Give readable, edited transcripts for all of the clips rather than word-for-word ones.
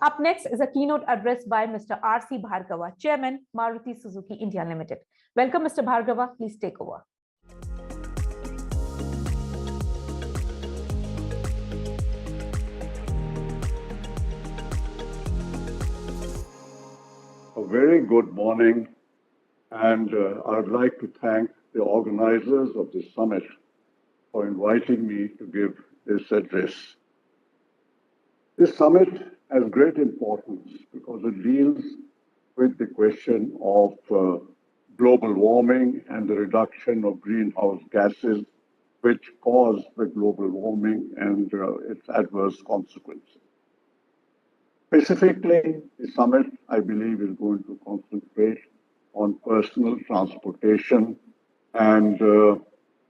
Up next is a keynote address by Mr. R.C. Bhargava, Chairman, Maruti Suzuki India Limited. Welcome, Mr. Bhargava. Please take over. A very good morning, and I'd like to thank the organizers of this summit for inviting me to give this address. This summit has great importance because it deals with the question of global warming and the reduction of greenhouse gases which cause the global warming and its adverse consequences. Specifically, the summit, I believe, is going to concentrate on personal transportation, and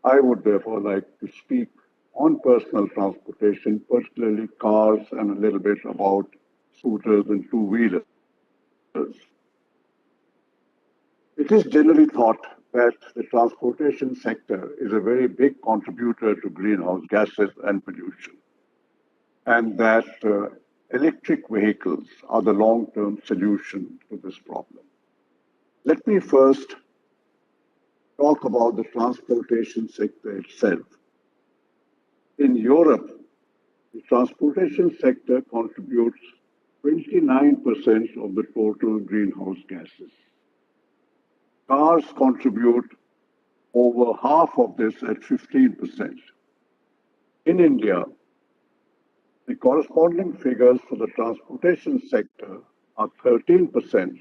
I would therefore like to speak on personal transportation, particularly cars, and a little bit about scooters and two-wheelers. It is generally thought that the transportation sector is a very big contributor to greenhouse gases and pollution, and that electric vehicles are the long-term solution to this problem. Let me first talk about the transportation sector itself. In Europe, the transportation sector contributes 29% of the total greenhouse gases. Cars contribute over half of this at 15%. In India, the corresponding figures for the transportation sector are 13%,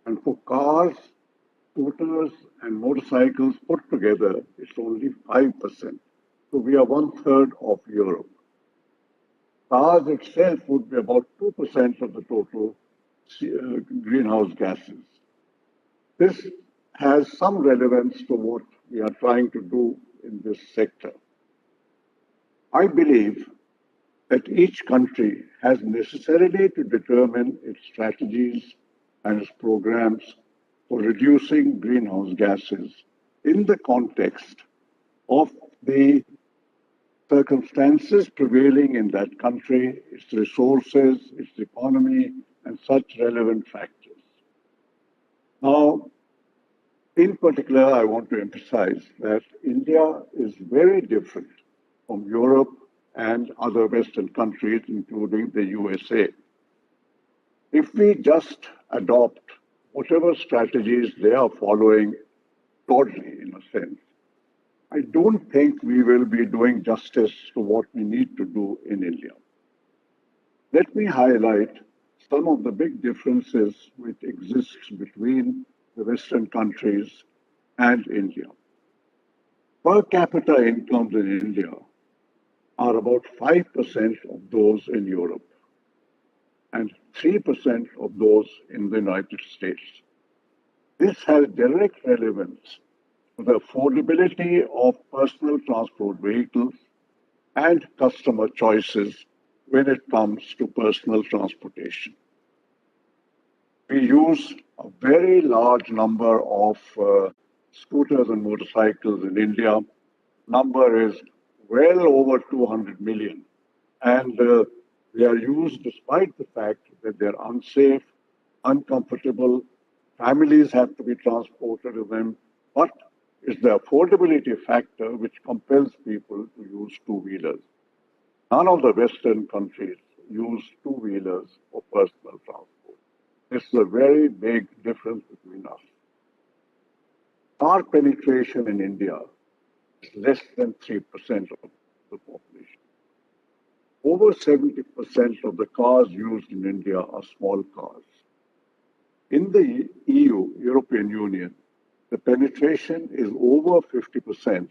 and for cars, scooters, and motorcycles put together, it's only 5%. So we are 1/3 of Europe. Cars itself would be about 2% of the total greenhouse gases. This has some relevance to what we are trying to do in this sector. I believe that each country has necessarily to determine its strategies and its programs for reducing greenhouse gases in the context of the circumstances prevailing in that country, its resources, its economy, and such relevant factors. Now, in particular, I want to emphasize that India is very different from Europe and other Western countries, including the USA. If we just adopt whatever strategies they are following broadly, in a sense, I don't think we will be doing justice to what we need to do in India. Let me highlight some of the big differences which exist between the Western countries and India. Per capita incomes in India are about 5% of those in Europe and 3% of those in the United States. This has direct relevance to the affordability of personal transport vehicles and customer choices when it comes to personal transportation. We use a very large number of scooters and motorcycles in India. Number is well over 200 million. And they are used despite the fact that they're unsafe, uncomfortable. Families have to be transported in them. But it's the affordability factor which compels people to use two-wheelers. None of the Western countries use two-wheelers for personal transport. This is a very big difference between us. Car penetration in India is less than 3% of the population. Over 70% of the cars used in India are small cars. In the EU, European Union, the penetration is over 50%,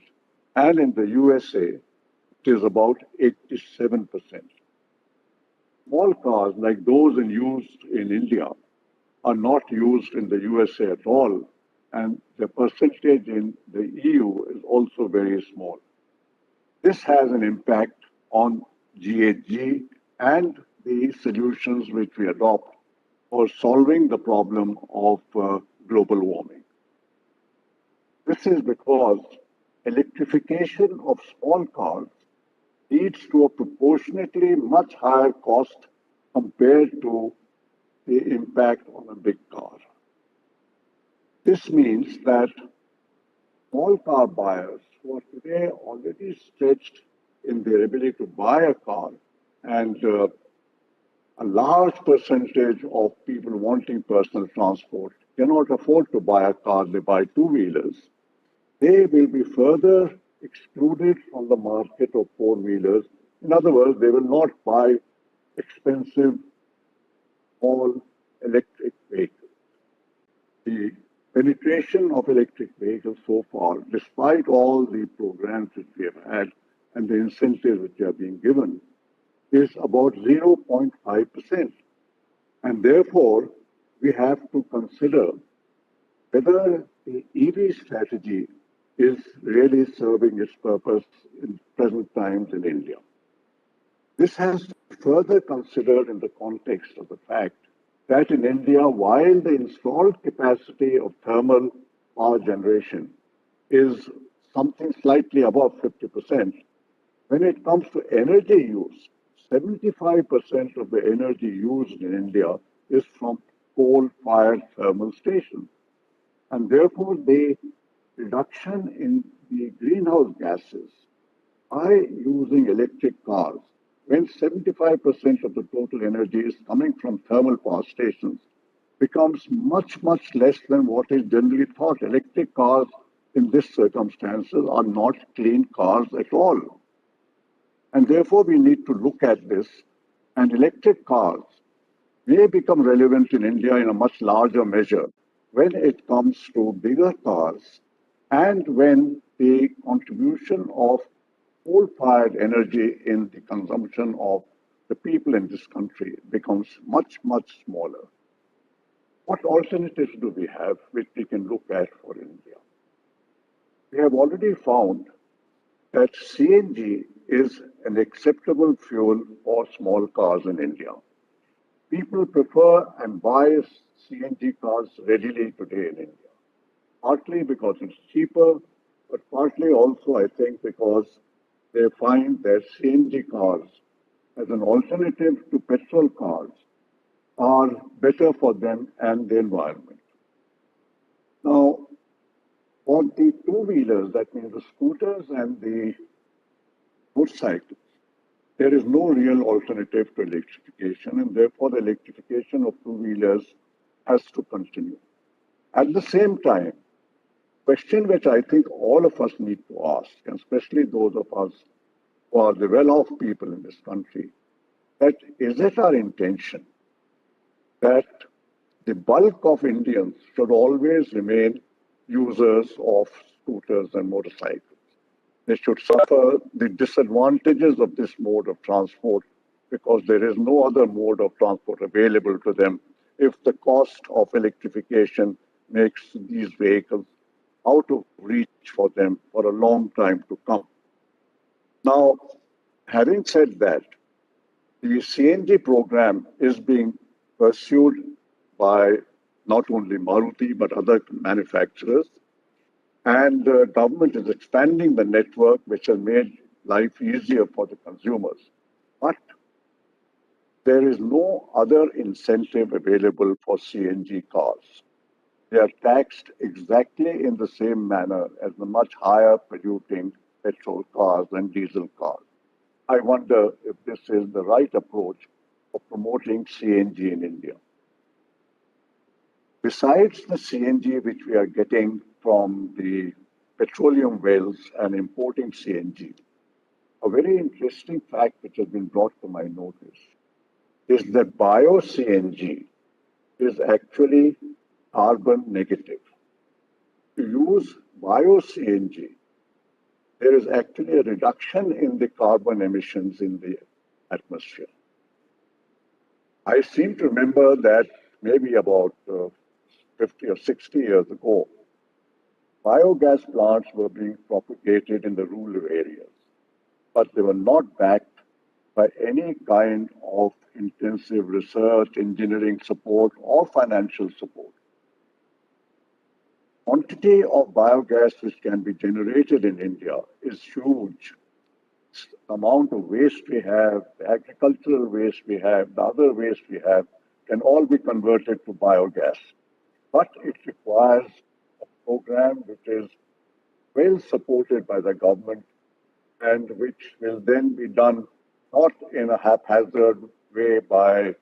and in the USA, it is about 87%. Small cars like those used in India are not used in the USA at all, and the percentage in the EU is also very small. This has an impact on GHG and the solutions which we adopt for solving the problem of global warming. This is because electrification of small cars leads to a proportionately much higher cost compared to the impact on a big car. This means that small car buyers who are today already stretched in their ability to buy a car, and a large percentage of people wanting personal transport cannot afford to buy a car, they buy two-wheelers. They will be further excluded from the market of four-wheelers. In other words, they will not buy expensive, small electric vehicles. The penetration of electric vehicles so far, despite all the programs which we have had and the incentives which are being given, is about 0.5%. And therefore, we have to consider whether the EV strategy is really serving its purpose in present times in India. This has to be further considered in the context of the fact that in India, while the installed capacity of thermal power generation is something slightly above 50%, when it comes to energy use, 75% of the energy used in India is from coal-fired thermal stations. And therefore, the reduction in the greenhouse gases by using electric cars, when 75% of the total energy is coming from thermal power stations, becomes much, much less than what is generally thought. Electric cars in this circumstances are not clean cars at all. And therefore, we need to look at this, and electric cars may become relevant in India in a much larger measure when it comes to bigger cars and when the contribution of coal-fired energy in the consumption of the people in this country becomes much, much smaller. What alternatives do we have which we can look at for India? We have already found that CNG is an acceptable fuel for small cars in India. People prefer and buy CNG cars readily today in India, partly because it's cheaper, but partly also, I think, because they find that CNG cars as an alternative to petrol cars are better for them and the environment. Now, for the two-wheelers, that means the scooters and the motorcycles, there is no real alternative to electrification, and therefore the electrification of two-wheelers has to continue. At the same time, question which I think all of us need to ask, and especially those of us who are the well-off people in this country, that is it our intention that the bulk of Indians should always remain users of scooters and motorcycles? They should suffer the disadvantages of this mode of transport because there is no other mode of transport available to them if the cost of electrification makes these vehicles out of reach for them for a long time to come. Now, having said that, the CNG program is being pursued by not only Maruti but other manufacturers. And the government is expanding the network, which has made life easier for the consumers. But there is no other incentive available for CNG cars. They are taxed exactly in the same manner as the much higher polluting petrol cars and diesel cars. I wonder if this is the right approach for promoting CNG in India. Besides the CNG which we are getting from the petroleum wells and importing CNG, a very interesting fact which has been brought to my notice is that bio-CNG is actually carbon negative. To use bio-CNG, there is actually a reduction in the carbon emissions in the atmosphere. I seem to remember that maybe about 50 or 60 years ago, biogas plants were being propagated in the rural areas, but they were not backed by any kind of intensive research, engineering support, or financial support. Quantity of biogas which can be generated in India is huge, the amount of waste we have, the agricultural waste we have, the other waste we have, can all be converted to biogas. But it requires a program which is well supported by the government and which will then be done not in a haphazard way by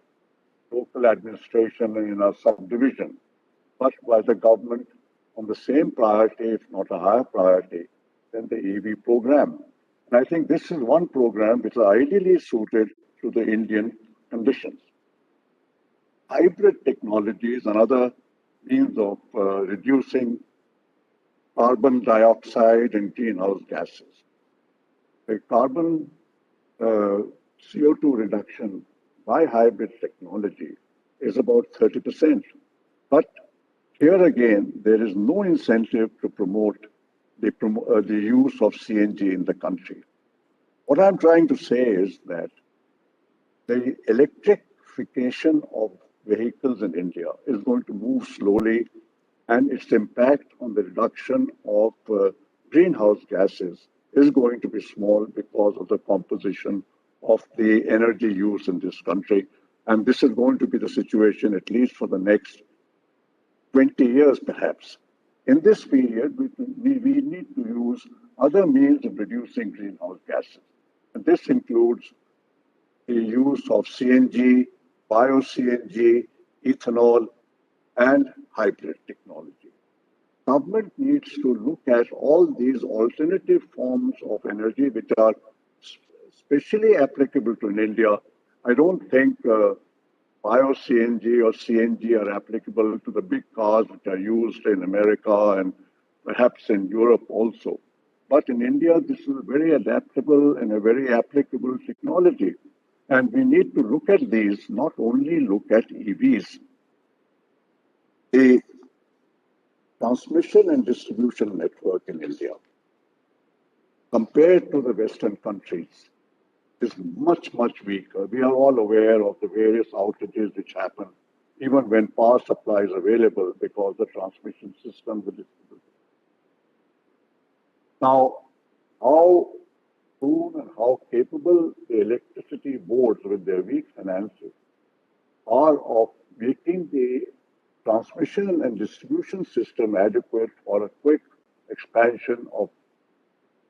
local administration in a subdivision, but by the government on the same priority, if not a higher priority, than the EV program. And I think this is one program which is ideally suited to the Indian conditions. Hybrid technology is another means of reducing carbon dioxide and greenhouse gases. The carbon CO2 reduction by hybrid technology is about 30%. But here again, there is no incentive to promote the use of CNG in the country. What I'm trying to say is that the electrification of vehicles in India is going to move slowly, and its impact on the reduction of greenhouse gases is going to be small because of the composition of the energy use in this country. And this is going to be the situation at least for the next 20 years, perhaps. In this period, we need to use other means of reducing greenhouse gases. And this includes the use of CNG, bio-CNG, ethanol, and hybrid technology. Government needs to look at all these alternative forms of energy which are especially applicable to in India. I don't think bio-CNG or CNG are applicable to the big cars which are used in America and perhaps in Europe also. But in India, this is a very adaptable and a very applicable technology. And we need to look at these, not only look at EVs. The transmission and distribution network in India, compared to the Western countries, is much, much weaker. We are all aware of the various outages which happen, even when power supply is available, because the transmission system is distributed. Now, how soon and how capable the electricity boards with their weak finances are of making the transmission and distribution system adequate for a quick expansion of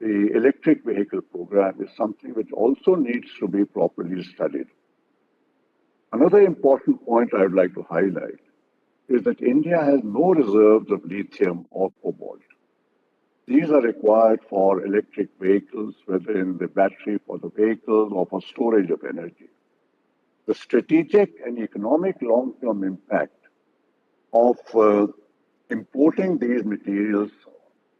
the electric vehicle program is something which also needs to be properly studied. Another important point I would like to highlight is that India has no reserves of lithium or cobalt. These are required for electric vehicles, whether in the battery for the vehicle or for storage of energy. The strategic and economic long-term impact of importing these materials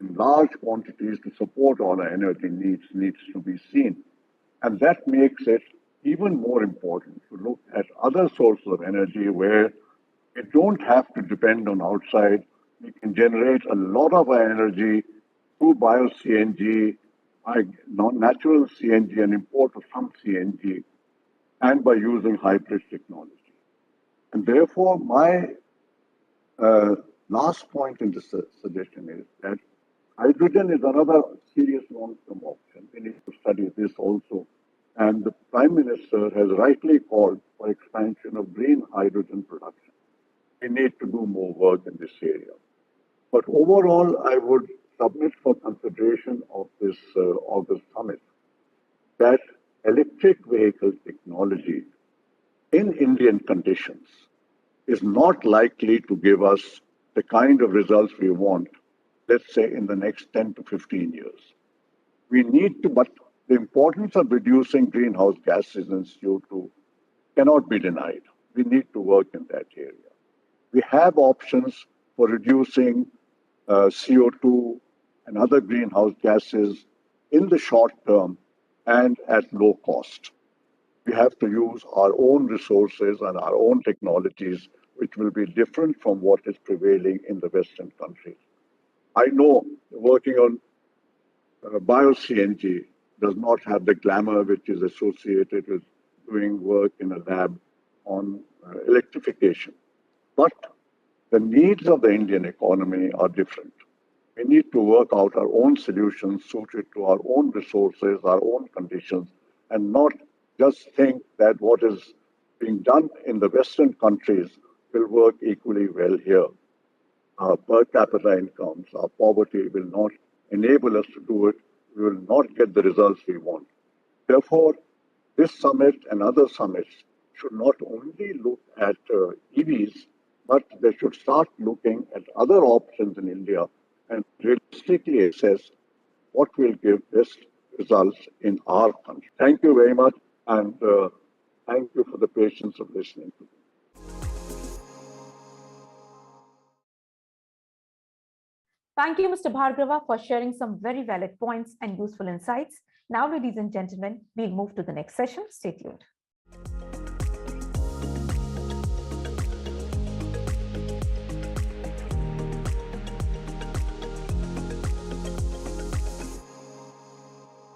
in large quantities to support all our energy needs to be seen. And that makes it even more important to look at other sources of energy where we don't have to depend on outside. We can generate a lot of our energy through bio-CNG, natural CNG and import of some CNG, and by using hybrid technology. And therefore, my last point in this suggestion is that hydrogen is another serious long-term option. We need to study this also. And the Prime Minister has rightly called for expansion of green hydrogen production. We need to do more work in this area. But overall, I would submit for consideration of this August summit that electric vehicle technology in Indian conditions is not likely to give us the kind of results we want, let's say, in the next 10 to 15 years. We need to, but the importance of reducing greenhouse gases and CO2 cannot be denied. We need to work in that area. We have options for reducing CO2 and other greenhouse gases in the short term and at low cost. We have to use our own resources and our own technologies, which will be different from what is prevailing in the Western countries. I know working on bio-CNG does not have the glamour which is associated with doing work in a lab on electrification. But the needs of the Indian economy are different. We need to work out our own solutions suited to our own resources, our own conditions, and not just think that what is being done in the Western countries will work equally well here. Our per capita incomes, our poverty will not enable us to do it. We will not get the results we want. Therefore, this summit and other summits should not only look at EVs, but they should start looking at other options in India and realistically assess what will give best results in our country. Thank you very much, and thank you for the patience of listening to me. Thank you, Mr. Bhargava, for sharing some very valid points and useful insights. Now, ladies and gentlemen, we'll move to the next session. Stay tuned.